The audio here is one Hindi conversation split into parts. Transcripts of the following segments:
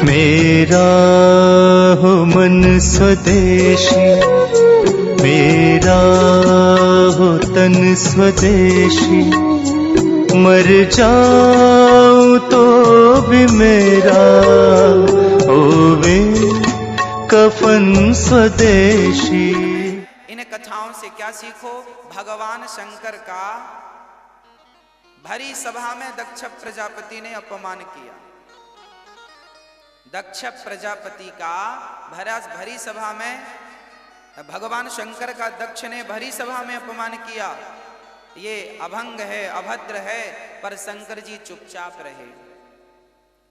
मेरा हो मन स्वदेशी, मेरा हो तन स्वदेशी, मर जाऊं तो भी मेरा होवे कफन स्वदेशी। इन कथाओं से क्या सीखो? भगवान शंकर का भरी सभा में दक्ष प्रजापति ने अपमान किया। दक्ष प्रजापति का भरी सभा में भगवान शंकर का दक्ष ने भरी सभा में अपमान किया। ये अभंग है, अभद्र है, पर शंकर जी चुपचाप रहे,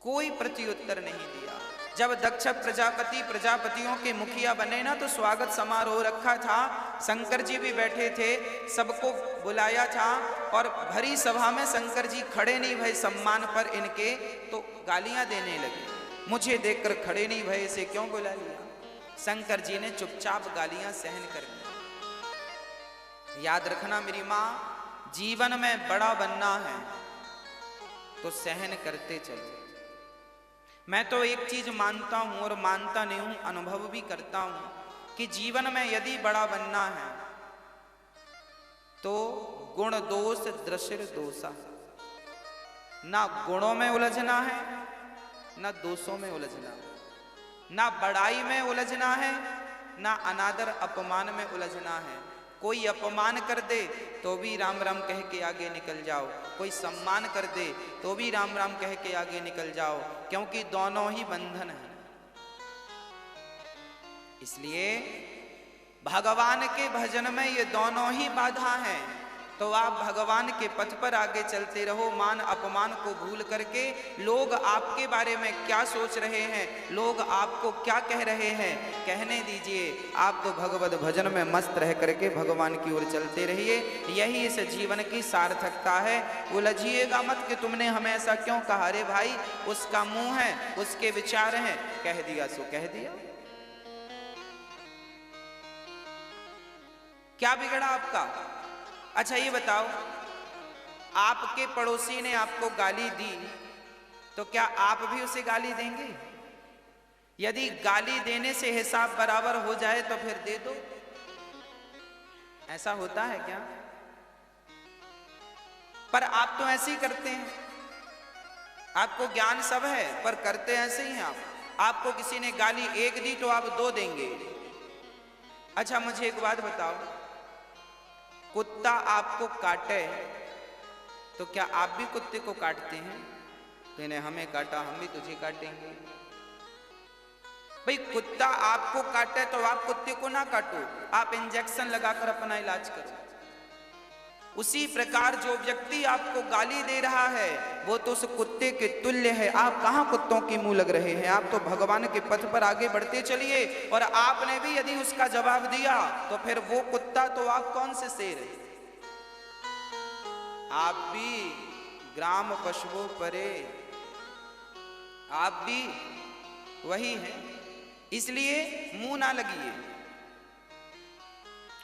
कोई प्रत्युत्तर नहीं दिया। जब दक्ष प्रजापति प्रजापतियों के मुखिया बने ना, तो स्वागत समारोह रखा था, शंकर जी भी बैठे थे, सबको बुलाया था, और भरी सभा में शंकर जी खड़े नहीं भय सम्मान पर इनके, तो गालियां देने लगे। मुझे देखकर खड़े नहीं भय, इसे क्यों बुला लिया? शंकर जी ने चुपचाप गालियां सहन कर ली। याद रखना मेरी माँ, जीवन में बड़ा बनना है तो सहन करते चलो। मैं तो एक चीज मानता हूं, और मानता नहीं हूं, अनुभव भी करता हूं, कि जीवन में यदि बड़ा बनना है तो गुण दोष दृश्य दोषा, ना गुणों में उलझना है ना दोषों में उलझना, ना बड़ाई में उलझना है ना अनादर अपमान में उलझना है। कोई अपमान कर दे तो भी राम राम कह के आगे निकल जाओ, कोई सम्मान कर दे तो भी राम राम कह के आगे निकल जाओ, क्योंकि दोनों ही बंधन है। इसलिए भगवान के भजन में ये दोनों ही बाधा हैं। तो आप भगवान के पथ पर आगे चलते रहो, मान अपमान को भूल करके। लोग आपके बारे में क्या सोच रहे हैं, लोग आपको क्या कह रहे हैं, कहने दीजिए। आप तो भगवत भजन में मस्त रह करके भगवान की ओर चलते रहिए। यही इस जीवन की सार्थकता है। उलझिएगा मत कि तुमने हमें ऐसा क्यों कहा। अरे भाई, उसका मुंह है, उसके विचार हैं, कह दिया सो कह दिया, क्या बिगड़ा आपका? अच्छा ये बताओ, आपके पड़ोसी ने आपको गाली दी तो क्या आप भी उसे गाली देंगे? यदि गाली देने से हिसाब बराबर हो जाए तो फिर दे दो। ऐसा होता है क्या? पर आप तो ऐसे ही करते हैं। आपको ज्ञान सब है पर करते ऐसे ही हैं आप। आपको किसी ने गाली एक दी तो आप दो देंगे। अच्छा मुझे एक बात बताओ, कुत्ता आपको काटे तो क्या आप भी कुत्ते को काटते हैं? तो इन्हें हमें काटा, हम भी तुझे काटेंगे। भाई कुत्ता आपको काटे तो आप कुत्ते को ना काटो, आप इंजेक्शन लगाकर अपना इलाज करो। उसी प्रकार जो व्यक्ति आपको गाली दे रहा है वो तो उस कुत्ते के तुल्य है। आप कहां कुत्तों की मुंह लग रहे हैं? आप तो भगवान के पथ पर आगे बढ़ते चलिए। और आपने भी यदि उसका जवाब दिया तो फिर वो कुत्ता तो आप कौन से शेर है? आप भी ग्राम पशुओं परे, आप भी वही हैं। इसलिए मुंह ना लगिए।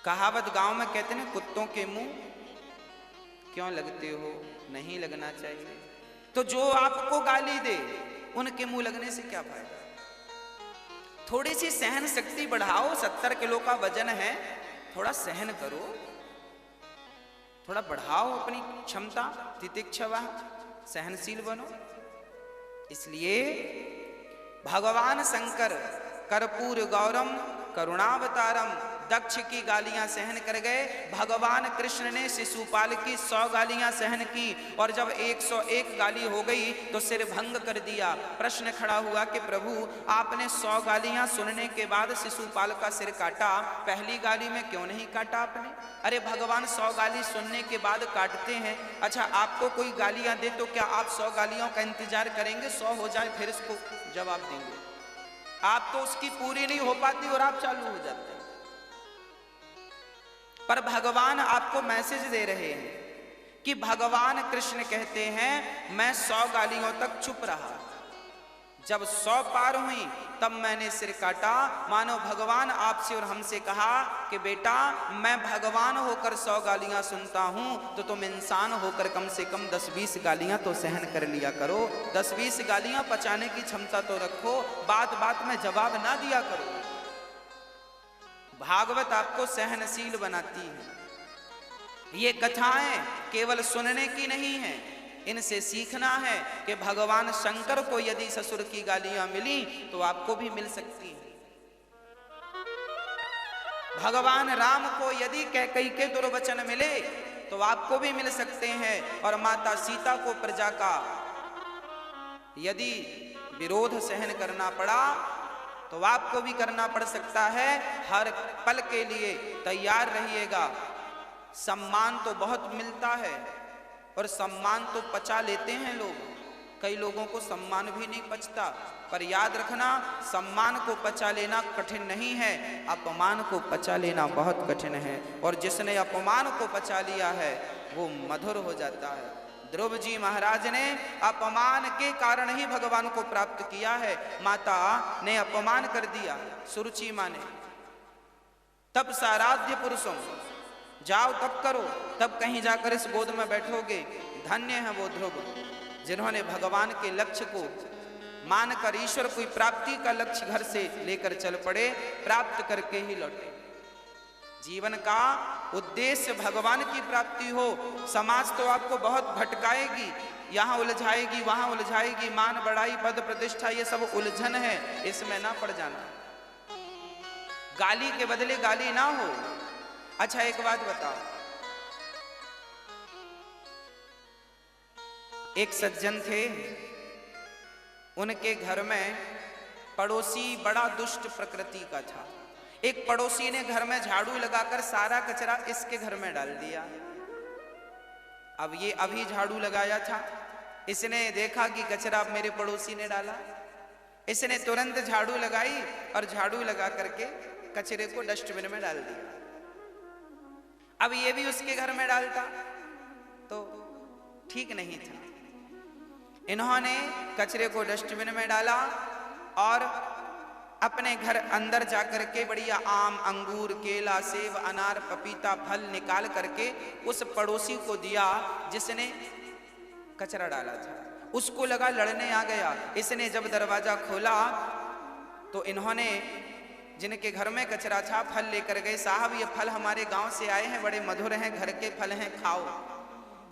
कहावत गांव में कहते हैं, कुत्तों के मुंह क्यों लगते हो? नहीं लगना चाहिए। तो जो आपको गाली दे उनके मुंह लगने से क्या फायदा? थोड़ी सी सहन शक्ति बढ़ाओ। 70 किलो का वजन है, थोड़ा सहन करो, थोड़ा बढ़ाओ अपनी क्षमता, तितिक्षवा, सहनशील बनो। इसलिए भगवान शंकर कर्पूर गौरम करुणावतारम दक्ष की गालियां सहन कर गए। भगवान कृष्ण ने शिशुपाल की 100 गालियां सहन की, और जब 101 गाली हो गई तो सिर भंग कर दिया। प्रश्न खड़ा हुआ कि प्रभु आपने 100 गालियां सुनने के बाद शिशुपाल का सिर काटा, पहली गाली में क्यों नहीं काटा आपने? अरे भगवान 100 गाली सुनने के बाद काटते हैं। अच्छा आपको कोई गालियां दे तो क्या आप 100 गालियों का इंतजार करेंगे? 100 हो जाए फिर इसको जवाब देंगे? आप तो उसकी पूरी नहीं हो पाती और आप चालू हो जाते हैं। पर भगवान आपको मैसेज दे रहे हैं कि भगवान कृष्ण कहते हैं मैं 100 गालियों तक चुप रहा, जब 100 पार हुई तब मैंने सिर काटा, मानो भगवान आपसे और हमसे कहा कि बेटा मैं भगवान होकर 100 गालियां सुनता हूं, तो तुम इंसान होकर कम से कम 10-20 गालियां तो सहन कर लिया करो, 10-20 गालियां पचाने की क्षमता तो रखो, बात बात में जवाब ना दिया करो। भागवत आपको सहनशील बनाती है। ये कथाएं केवल सुनने की नहीं है, इनसे सीखना है कि भगवान शंकर को यदि ससुर की गालियां मिली तो आपको भी मिल सकती हैं। भगवान राम को यदि कैकेयी के दुर्वचन मिले तो आपको भी मिल सकते हैं, और माता सीता को प्रजा का यदि विरोध सहन करना पड़ा तो आपको भी करना पड़ सकता है। हर पल के लिए तैयार रहिएगा। सम्मान तो बहुत मिलता है और सम्मान तो पचा लेते हैं लोग, कई लोगों को सम्मान भी नहीं पचता, पर याद रखना सम्मान को पचा लेना कठिन नहीं है, अपमान को पचा लेना बहुत कठिन है, और जिसने अपमान को पचा लिया है वो मधुर हो जाता है। ध्रुव जी महाराज ने अपमान के कारण ही भगवान को प्राप्त किया है। माता ने अपमान कर दिया, सुरुचि माँ ने, तब साराध्य पुरुषों, जाओ तब करो, तब कहीं जाकर इस गोद में बैठोगे। धन्य है वो ध्रुव जिन्होंने भगवान के लक्ष्य को मानकर ईश्वर की प्राप्ति का लक्ष्य घर से लेकर चल पड़े, प्राप्त करके ही लौटे। जीवन का उद्देश्य भगवान की प्राप्ति हो। समाज तो आपको बहुत भटकाएगी, यहाँ उलझाएगी, वहां उलझाएगी, मान बढ़ाई पद प्रतिष्ठा, ये सब उलझन है, इसमें ना पड़ जाना। गाली के बदले गाली ना हो। अच्छा एक बात बताओ, एक सज्जन थे, उनके घर में पड़ोसी बड़ा दुष्ट प्रकृति का था। एक पड़ोसी ने घर में झाड़ू लगाकर सारा कचरा इसके घर में डाल दिया। अब ये अभी झाड़ू लगाया था, इसने देखा कि कचरा मेरे पड़ोसी ने डाला, इसने तुरंत झाड़ू लगाई और झाड़ू लगा करके कचरे को डस्टबिन में डाल दिया। अब ये भी उसके घर में डालता तो ठीक नहीं था। इन्होंने कचरे को डस्टबिन में डाला और अपने घर अंदर जाकर के बढ़िया आम, अंगूर, केला, सेब, अनार, पपीता, फल निकाल करके उस पड़ोसी को दिया जिसने कचरा डाला था। उसको लगा लड़ने आ गया। इसने जब दरवाजा खोला तो इन्होंने, जिनके घर में कचरा था, फल लेकर गए। साहब ये फल हमारे गांव से आए हैं, बड़े मधुर हैं, घर के फल हैं, खाओ।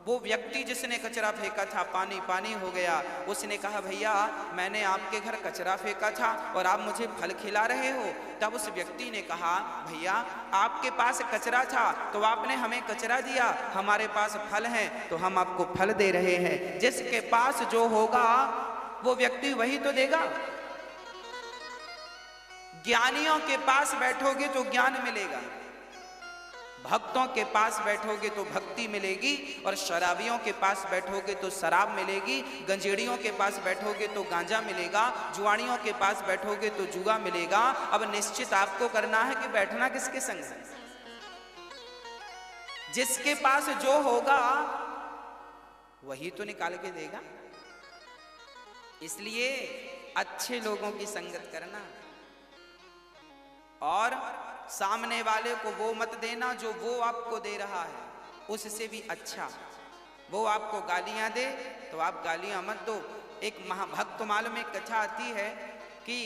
वो व्यक्ति जिसने कचरा फेंका था पानी पानी हो गया। उसने कहा भैया मैंने आपके घर कचरा फेंका था और आप मुझे फल खिला रहे हो। तब उस व्यक्ति ने कहा भैया आपके पास कचरा था तो आपने हमें कचरा दिया, हमारे पास फल हैं तो हम आपको फल दे रहे हैं। जिसके पास जो होगा वो व्यक्ति वही तो देगा। ज्ञानियों के पास बैठोगे तो ज्ञान मिलेगा, भक्तों के पास बैठोगे तो भक्ति मिलेगी, और शराबियों के पास बैठोगे तो शराब मिलेगी, गंजेड़ियों के पास बैठोगे तो गांजा मिलेगा, जुआड़ियों के पास बैठोगे तो जुआ मिलेगा। अब निश्चित आपको करना है कि बैठना किसके संग है। जिसके पास जो होगा वही तो निकाल के देगा। इसलिए अच्छे लोगों की संगत करना और सामने वाले को वो मत देना जो वो आपको दे रहा है, उससे भी अच्छा। वो आपको गालियां दे तो आप गालियां मत दो। एक महाभक्तमाल में कथा आती है कि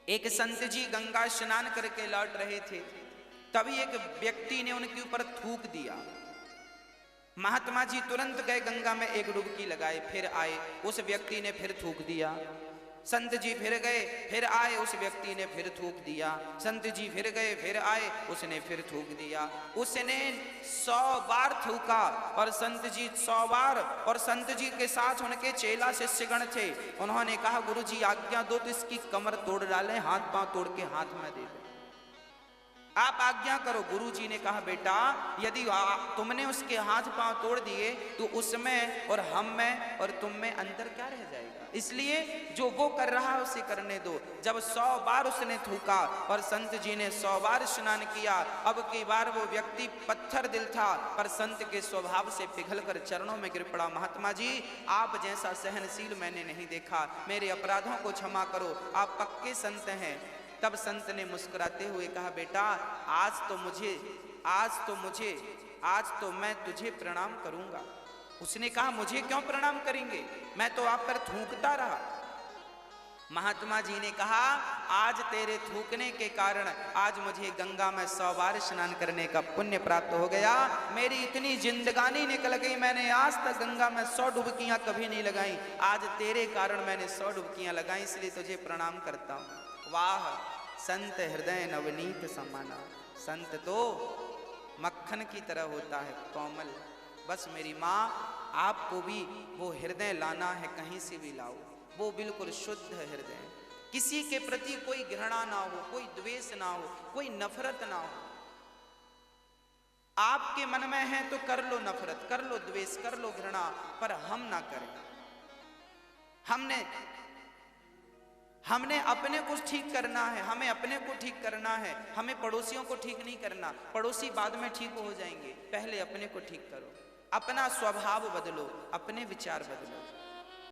एक संत जी गंगा स्नान करके लौट रहे थे, तभी एक व्यक्ति ने उनके ऊपर थूक दिया। महात्मा जी तुरंत गए गंगा में एक डुबकी लगाए, फिर आए, उस व्यक्ति ने फिर थूक दिया। संत जी फिर गए, फिर आए, उस व्यक्ति ने फिर थूक दिया। संत जी फिर गए, फिर आए, उसने फिर थूक दिया। उसने 100 बार थूका और संत जी 100 बार, और संत जी के साथ उनके चेला शिष्यगण थे। उन्होंने कहा गुरु जी आज्ञा दो तो इसकी कमर तोड़ डालें, हाथ पांव तोड़ के हाथ में दे दो। आप आज्ञा करो। गुरुजी ने कहा बेटा यदि तुमने उसके हाथ पांव तोड़ दिए तो उसमें और हम में और तुम में अंतर क्या रह जाएगा, इसलिए जो वो कर रहा है उसे करने दो। जब 100 बार उसने थूका और संत जी ने 100 बार स्नान किया, अब की बार वो व्यक्ति पत्थर दिल था पर संत के स्वभाव से पिघलकर चरणों में गिर पड़ा। महात्मा जी आप जैसा सहनशील मैंने नहीं देखा, मेरे अपराधों को क्षमा करो, आप पक्के संत हैं। तब संत ने मुस्कुराते हुए कहा बेटा आज तो मैं तुझे प्रणाम करूंगा। उसने कहा मुझे क्यों प्रणाम करेंगे, मैं तो आप पर थूकता रहा। महात्मा जी ने कहा आज तेरे थूकने के कारण आज मुझे गंगा में 100 बार स्नान करने का पुण्य प्राप्त हो गया। मेरी इतनी जिंदगानी निकल गई, मैंने आज तक गंगा में 100 डुबकियां कभी नहीं लगाई, आज तेरे कारण मैंने 100 डुबकियां लगाई, इसलिए तुझे प्रणाम करता हूं। वाह संत हृदय नवनीत समाना, संत तो मक्खन की तरह होता है कोमल। बस मेरी माँ आपको भी वो हृदय लाना है, कहीं से भी लाओ, वो बिल्कुल शुद्ध हृदय, किसी के प्रति कोई घृणा ना हो, कोई द्वेष ना हो, कोई नफरत ना हो। आपके मन में है तो कर लो नफरत, कर लो द्वेष, कर लो घृणा, पर हम ना करें। हमने अपने को ठीक करना है, हमें अपने को ठीक करना है, हमें पड़ोसियों को ठीक नहीं करना। पड़ोसी बाद में ठीक हो जाएंगे, पहले अपने को ठीक करो, अपना स्वभाव बदलो, अपने विचार बदलो।